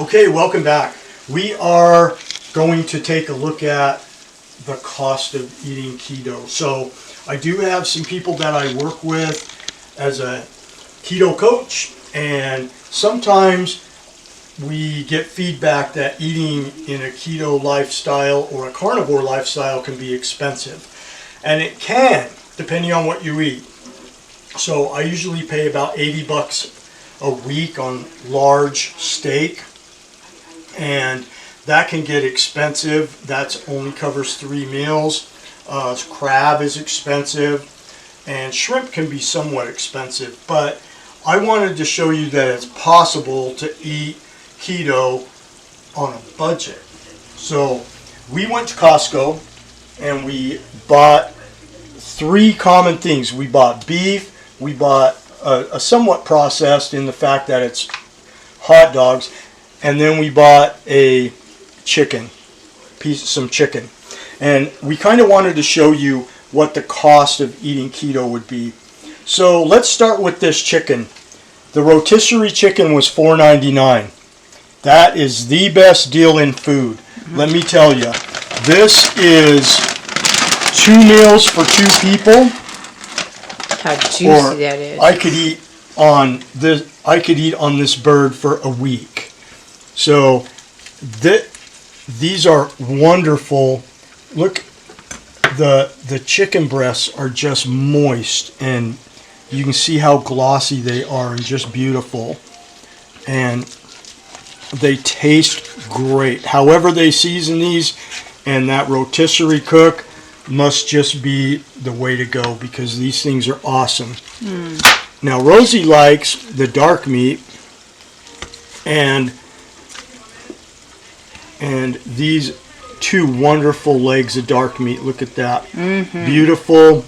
Okay, welcome back. We are going to take a look at the cost of eating keto. So I do have some people that I work with as a keto coach, and sometimes we get feedback that eating in a keto lifestyle or a carnivore lifestyle can be expensive. And it can, depending on what you eat. So I usually pay about $80 a week on large steak, and that can get expensive. That only covers 3 meals. Crab is expensive, and shrimp can be somewhat expensive. But I wanted to show you that it's possible to eat keto on a budget. So we went to Costco and we bought 3 common things. We bought beef, we bought a somewhat processed in the fact that it's hot dogs, and then we bought a some chicken. And we kind of wanted to show you what the cost of eating keto would be. So let's start with this chicken. The rotisserie chicken was $4.99. That is the best deal in food. Let me tell you, this is 2 meals for 2 people. How juicy that is. I could eat on this bird for a week. So these are wonderful. Look, the chicken breasts are just moist, and you can see how glossy they are and just beautiful. And they taste great. However they season these, and that rotisserie cook must just be the way to go, because these things are awesome. Now Rosie likes the dark meat, and these 2 wonderful legs of dark meat. Look at that. Beautiful,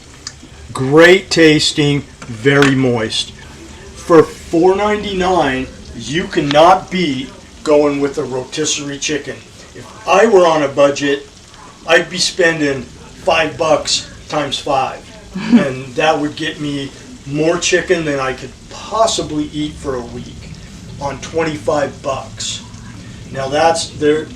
great tasting, very moist. For $4.99, you cannot beat going with a rotisserie chicken. If I were on a budget, I'd be spending $5 times 5, and that would get me more chicken than I could possibly eat for a week on $25. Now that's there.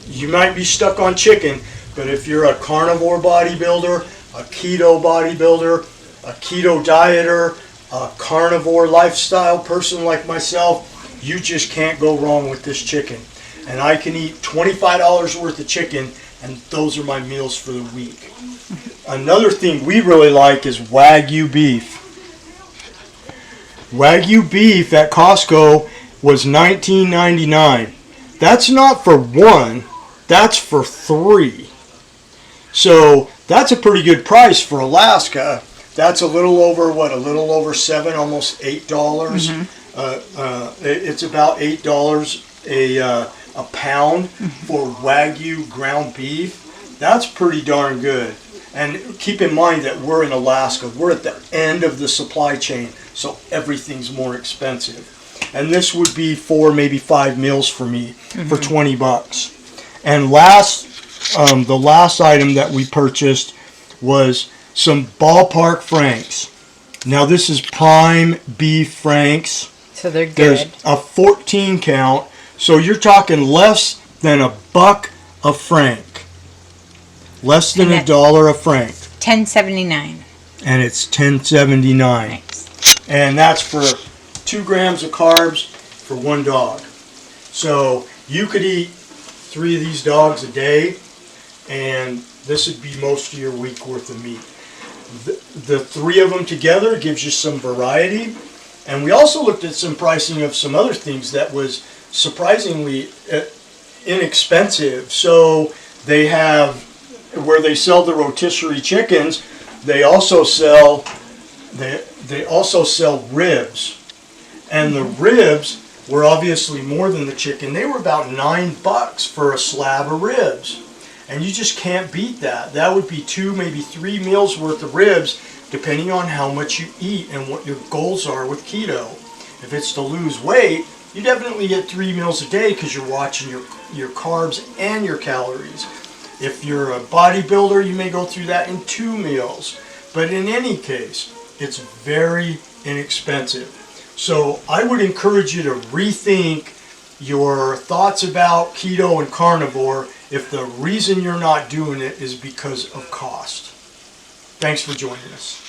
You might be stuck on chicken, but if you're a carnivore bodybuilder, a keto bodybuilder, a keto dieter, a carnivore lifestyle person like myself, you just can't go wrong with this chicken. And I can eat $25 worth of chicken, and those are my meals for the week. Another thing we really like is Wagyu beef. Wagyu beef at Costco was $19.99. That's not for 1, that's for 3. So that's a pretty good price for Alaska. That's a little over $7, almost $8. It's about $8 a pound for Wagyu ground beef. That's pretty darn good. And keep in mind that we're in Alaska. We're at the end of the supply chain, so everything's more expensive. And this would be 4, maybe 5 meals for me for $20. And the last item that we purchased was some ballpark franks. Now this is prime beef franks. So they're good. There's a 14 count, so you're talking less than $1 a frank. Less than $1 a frank. $10.79. And it's $10.79. Nice. And that's for 2 grams of carbs for 1 dog. So you could eat 3 of these dogs a day, and this would be most of your week worth of meat. The 3 of them together gives you some variety. And we also looked at some pricing of some other things that was surprisingly inexpensive. So they have, where they sell the rotisserie chickens, they also sell ribs. And the ribs were obviously more than the chicken. They were about $9 for a slab of ribs. And you just can't beat that. That would be 2, maybe 3 meals worth of ribs, depending on how much you eat and what your goals are with keto. If it's to lose weight, you definitely get 3 meals a day because you're watching your carbs and your calories. If you're a bodybuilder, you may go through that in 2 meals. But in any case, it's very inexpensive. So I would encourage you to rethink your thoughts about keto and carnivore if the reason you're not doing it is because of cost. Thanks for joining us.